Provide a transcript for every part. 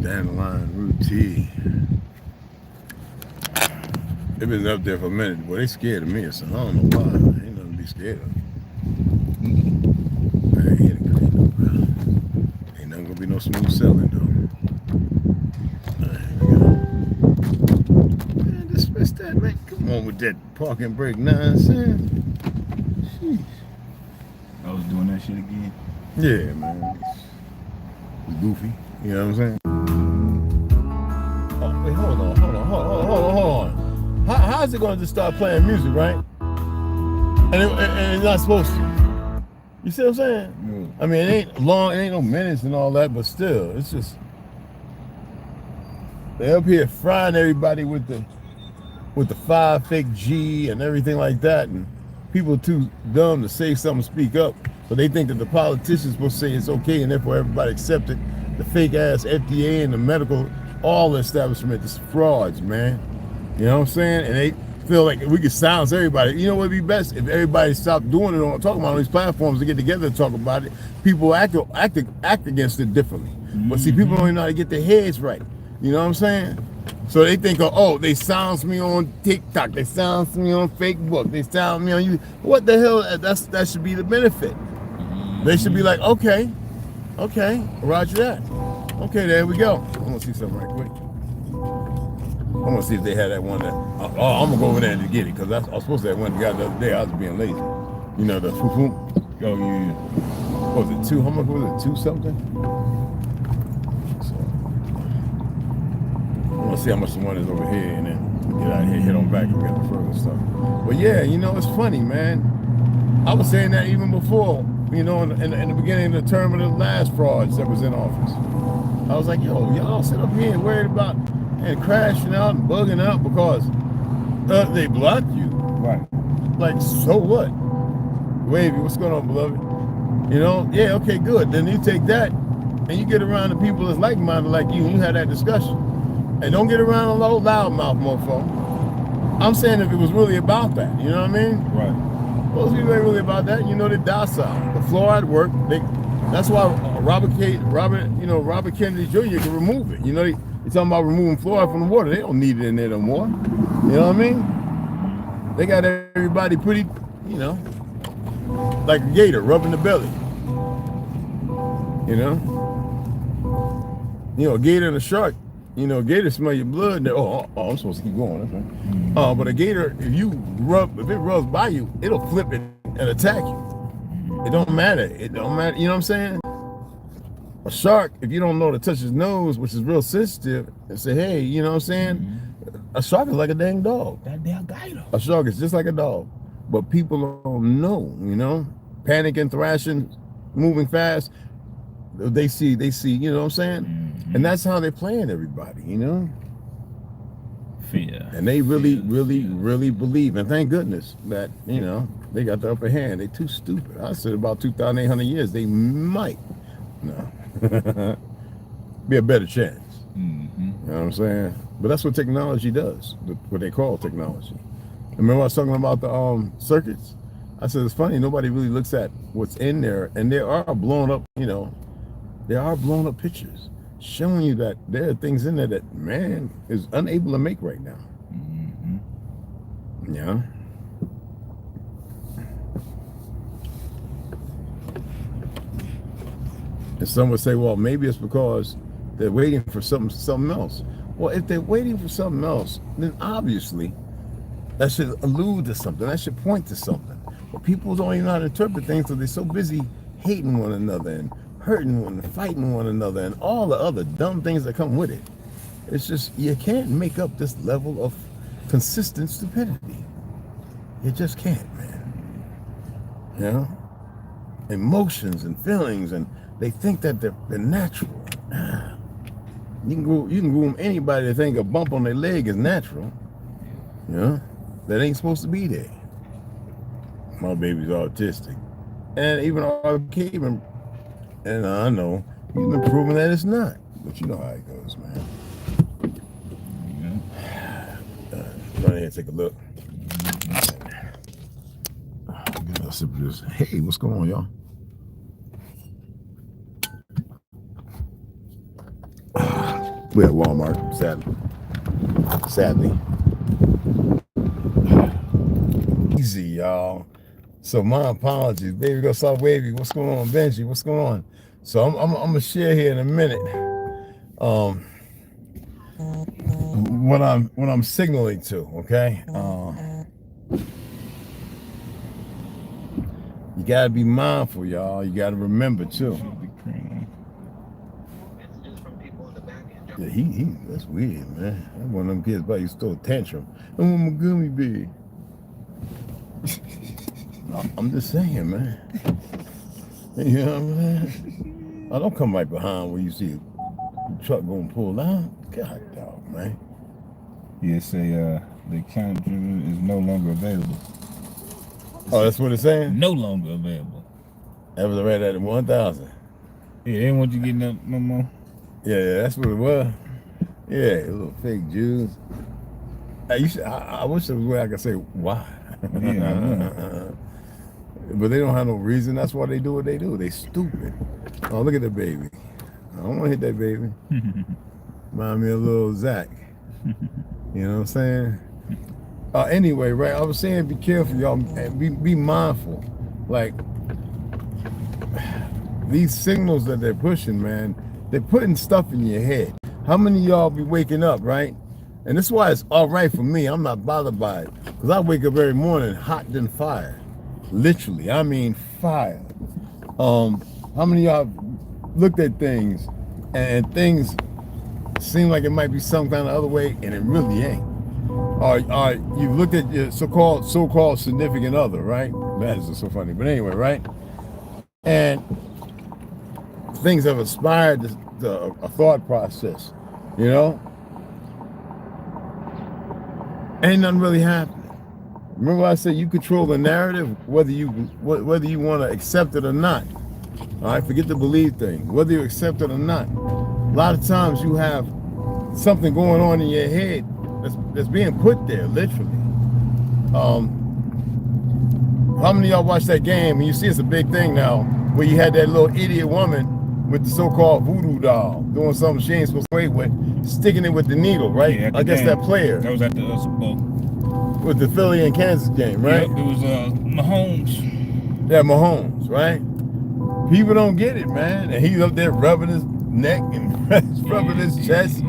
Dandelion root tea. They've been up there for a minute. Boy, they scared of me. So I don't know why. Ain't nothing to be scared of. I ain't here to clean up, bro. Ain't nothing gonna be no smooth sailing though. Man, dismiss that, man. Come on with that parking brake nonsense. Jeez. I was doing that shit again. Yeah, man. It's goofy. You know what I'm saying? Oh, wait, hold on. How's it going to just start playing music, right? And it's not supposed to. You see what I'm saying? I mean, it ain't long, it ain't no minutes and all that, but still, it's just they up here frying everybody with the 5 fake G and everything like that, and people too dumb to say something, speak up, but they think that the politicians will say it's okay, and therefore everybody accept it. The fake ass FDA and the medical, all the establishment, it's frauds, man. You know what I'm saying? And they feel like we could silence everybody. You know what would be best? If everybody stopped doing it on talking about on these platforms to get together and talk about it, people act against it differently. But see, people don't even know how to get their heads right. You know what I'm saying? So they think, oh, they silence me on TikTok, they silence me on Facebook, they silence me on you. What the hell? That should be the benefit. They should be like, okay, roger that. Okay, there we go. I'm gonna see something right quick. I'm gonna see if they had that one that. I'm gonna go over there and get it because I was supposed to have one the other day. I was being lazy. You know the foo. Oh yeah. What was it 2? How much was it? 2 something? So I'm gonna see how much the one is over here and then get out of here, hit on back and get the further stuff. But yeah, you know it's funny, man. I was saying that even before. You know, in the beginning of the term of the last frauds that was in office. I was like, yo, y'all sit up here worried about and crashing out and bugging out because they blocked you. Right. Like, so what? Wavy, what's going on, beloved? You know, yeah, okay, good. Then you take that and you get around the people that's like-minded like you and you have that discussion. And don't get around a low loudmouth mofo. I'm saying if it was really about that, you know what I mean? Right. Most people ain't really about that. You know, they're docile. The fluoride work. That's why Robert Kennedy Jr. can remove it. You know, they talking about removing fluoride from the water. They don't need it in there no more. You know what I mean? They got everybody pretty, you know, like a gator rubbing the belly. You know, a gator and a shark. You know, a gator smell your blood. I'm supposed to keep going. Okay. But a gator, if it rubs by you, it'll flip it and attack you. It don't matter. You know what I'm saying? A shark, if you don't know to touch his nose, which is real sensitive, and say, hey, you know what I'm saying? A shark is like a dang dog. That damn gator. A shark is just like a dog. But people don't know, you know? Panicking, thrashing, moving fast. They see, you know what I'm saying? And that's how they're playing everybody, you know? Fear. And they really believe, and thank goodness that, you know, they got the upper hand. They too stupid. I said about 2,800 years, they might, be a better chance. You know what I'm saying? But that's what technology does, what they call technology. Remember I was talking about the circuits? I said, it's funny, nobody really looks at what's in there, and there are blown up, you know, there are blown up pictures showing you that there are things in there that man is unable to make right now. Yeah. And some would say, well, maybe it's because they're waiting for something else. Well, if they're waiting for something else, then obviously that should allude to something. That should point to something. But people don't even know how to interpret things because they're so busy hating one another and hurting one, fighting one another, and all the other dumb things that come with it. It's just, you can't make up this level of consistent stupidity. You just can't, man. You know? Emotions and feelings, and they think that they're natural. You can groom anybody to think a bump on their leg is natural. You know? That ain't supposed to be there. My baby's autistic. And even our caveman, and I know he's been proving that it's not. But you know how it goes, man. Run ahead and take a look. Get a sip of this. Hey, what's going on, y'all? we at Walmart, sadly. Easy, y'all. So my apologies. Baby go soft wavy. What's going on, Benji? What's going on? So I'm gonna share here in a minute. What I'm signaling to, okay? You gotta be mindful, y'all. You gotta remember too. Yeah, he that's weird, man. That's one of them kids, but he stole a tantrum. I want my gummy bear. I'm just saying, man. You know what I'm saying? I don't come right behind where you see a truck going pull down. God, dog, man. Yeah, say the counter is no longer available. Oh, that's what it's saying? No longer available. That was right at 1,000. Yeah, they didn't want you getting up no more. Yeah, that's what it was. Yeah, little fake Jews. I wish there was a way I could say why. Yeah, but they don't have no reason. That's why they do what they do. They stupid. Oh, look at the baby. I don't want to hit that baby. Remind me of little Zach. You know what I'm saying? Anyway, right? I was saying, be careful, y'all. Be mindful. Like these signals that they're pushing, man. They're putting stuff in your head. How many of y'all be waking up, right? And this is why it's all right for me. I'm not bothered by it. Because I wake up every morning hot than fire. Literally, I mean fire. How many of y'all looked at things and things seem like it might be some kind of other way and it really ain't? Or you looked at your so-called significant other, right? That is so funny. But anyway, right? And things have inspired a thought process, you know? Ain't nothing really happening. Remember I said you control the narrative, whether you want to accept it or not. All right, forget the believe thing. Whether you accept it or not, a lot of times you have something going on in your head that's being put there, literally. How many of y'all watch that game and you see it's a big thing now, where you had that little idiot woman with the so-called voodoo doll doing something she ain't supposed to play with, sticking it with the needle, right? Yeah, I guess that player. That was at the Super Bowl. With the Philly and Kansas game, right? Yep, it was Mahomes. Yeah, Mahomes, right? People don't get it, man. And he's up there rubbing his neck and rubbing his chest.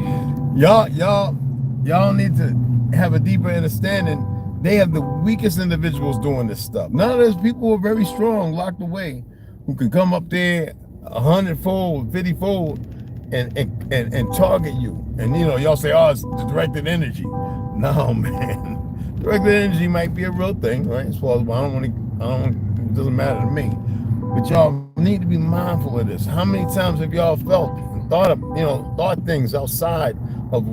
Y'all need to have a deeper understanding. They have the weakest individuals doing this stuff. None of those people who are very strong, locked away, who can come up there 100-fold, 50-fold, and target you. And you know, y'all say, oh, it's the directed energy. No, man. Directed energy might be a real thing, right? It's plausible. It doesn't matter to me. But y'all need to be mindful of this. How many times have y'all felt and thought things outside of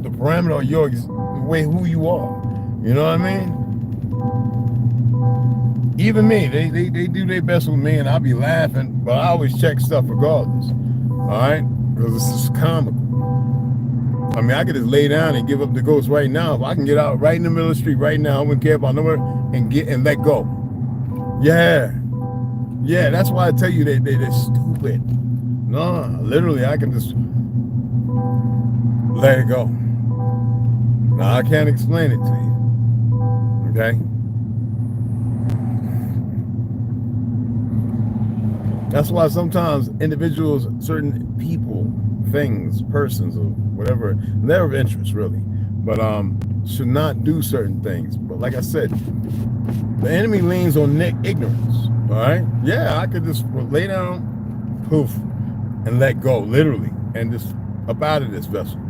the parameter of your way who you are? You know what I mean? Even me, they do their best with me, and I'll be laughing, but I always check stuff regardless. All right, because this is comical. I mean, I could just lay down and give up the ghost right now. If I can get out right in the middle of the street right now, I wouldn't care about nowhere, and let go. Yeah, that's why I tell you they're stupid. No, literally, I can just let it go. Now, I can't explain it to you, okay? That's why sometimes individuals, certain people, things, persons, or whatever, they're of interest, really, but should not do certain things. But like I said, the enemy leans on ignorance, all right? Yeah, I could just lay down, poof, and let go, literally, and just up out of this vessel.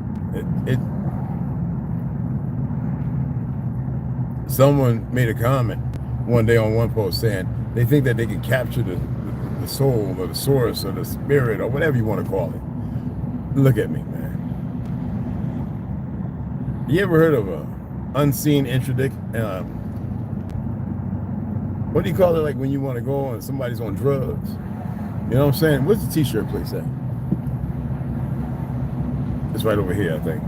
Someone made a comment one day on one post saying they think that they can capture the soul or the source or the spirit or whatever you want to call it. Look at me, man. You ever heard of a unseen interdict? What do you call it, like when you want to go and somebody's on drugs? You know what I'm saying? What's the t-shirt place at? It's right over here, I think.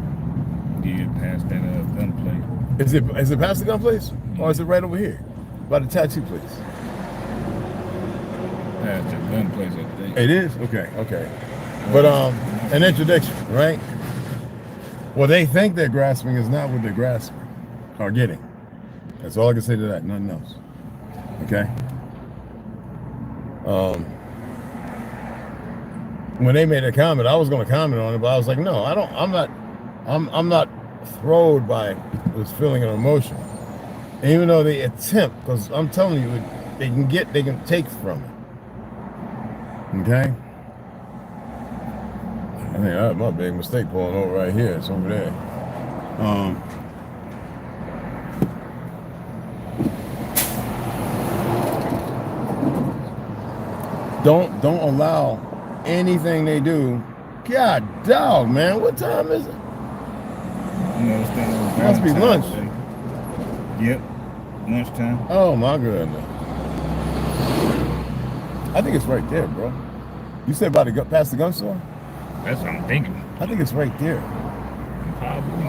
Yeah, past that gun place. Is it past the gun place? Or is it right over here? By the tattoo place? Past the gun place, I think. It is? Okay. But an introduction, right? What they think they're grasping is not what they're grasping or getting. That's all I can say to that. Nothing else. Okay. When they made a comment, I was going to comment on it, but I was like, no, I don't. I'm not thrilled by this feeling of emotion. And even though they attempt, because I'm telling you, they can take from it. Okay. I think that was my big mistake pulling over right here. It's over there. Don't allow anything they do. God dog, man, what time is it? Must be lunch. Yep, lunchtime. Oh my goodness. I think it's right there, bro. You said about to go past the gun store? That's what I'm thinking. I think it's right there. Probably.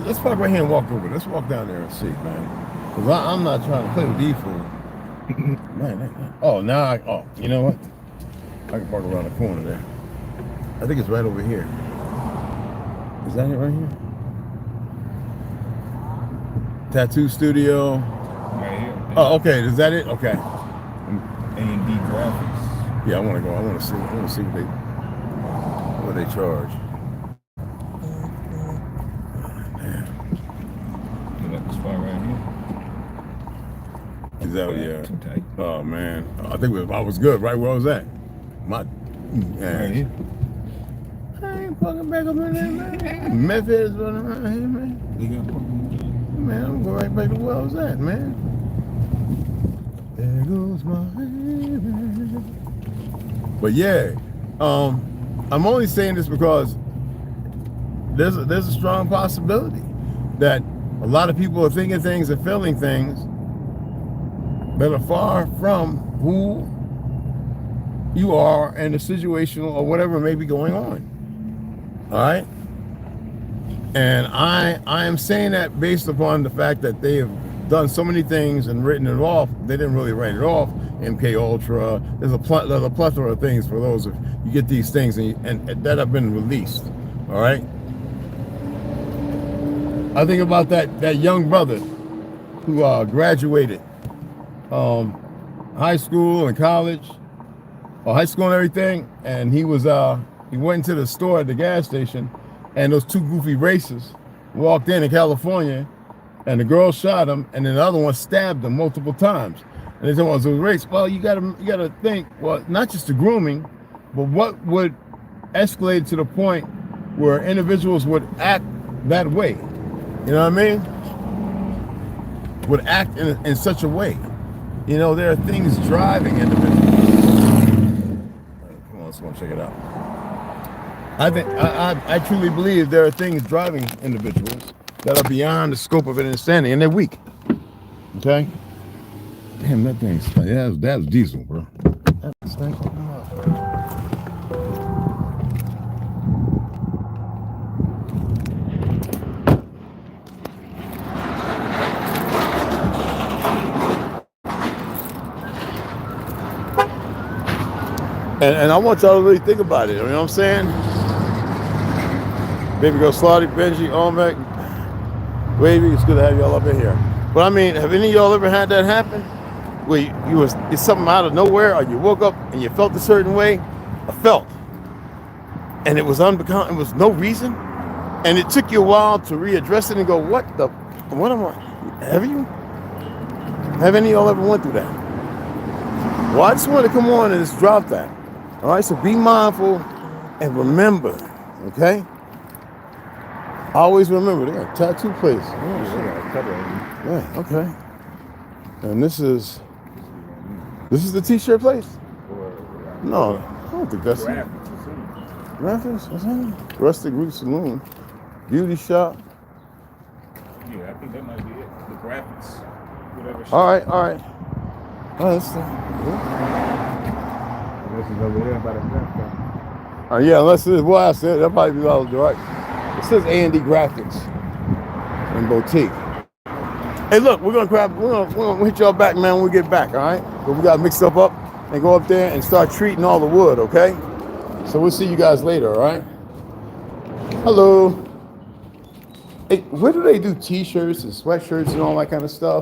Let's park right here and walk over. Let's walk down there and see, man. Because I'm not trying to play with these fools. Man. Oh, now you know what? I can park around the corner there. I think it's right over here. Is that it right here? Tattoo studio. Right here. Oh, okay. Is that it? Okay. A&D graphics. Yeah, I want to go. I want to see what they charge. You like the spot right here? Is that yeah? Too tight. Oh man, I think I was good. Right where I was at. My man. Right here. I ain't fucking back up in there, man. Memphis running around here, man. You got parking? Man, I'm going right back to where I was at, man. There goes my baby. But yeah, I'm only saying this because there's a strong possibility that a lot of people are thinking things and feeling things that are far from who you are and the situation or whatever may be going on. All right? And I am saying that based upon the fact that they have done so many things and written it off. They didn't really write it off. MK Ultra. There's a plethora of things for those if you get these things and that have been released. All right. I think about that young brother who graduated high school and college, or high school and everything, and he went into the store at the gas station, and those two goofy racists walked in California, and the girl shot him, and then the other one stabbed him multiple times. And they said, well, it was race. Well, you gotta think, well, not just the grooming, but what would escalate to the point where individuals would act that way? You know what I mean? Would act in such a way. You know, there are things driving individuals. Come on, let's go check it out. I truly believe there are things driving individuals that are beyond the scope of understanding, and they're weak. Okay? Damn, that thing stinks. Yeah, that was diesel, bro. That stinks. And I want y'all to really think about it. You know what I'm saying? Baby girl Slotty, Benji, Olmec, Wavy, it's good to have y'all up in here. But I mean, have any of y'all ever had that happen? Where it's something out of nowhere, or you woke up and you felt a certain way? I felt. And it was unbecoming, it was no reason. And it took you a while to readdress it and go, what am I? Have any of y'all ever went through that? Well, I just wanted to come on and just drop that. All right, so be mindful and remember, okay? Always remember, they got a tattoo place. Yeah, okay. And this is the t-shirt place? No, I don't think that's it. Graphics? What's that? Rustic Root Saloon. Beauty shop. Yeah, I think that might be it. The graphics. Whatever. All right. Let's see. This is over there by the graphics. Yeah, unless it is, well, I said, that'll probably be all right. It says A&D Graphics and Boutique. Hey, look, we're gonna hit y'all back, man, when we get back, all right? But we gotta mix stuff up and go up there and start treating all the wood, okay? So we'll see you guys later, all right? Hello. Where do they do T-shirts and sweatshirts and all that kind of stuff?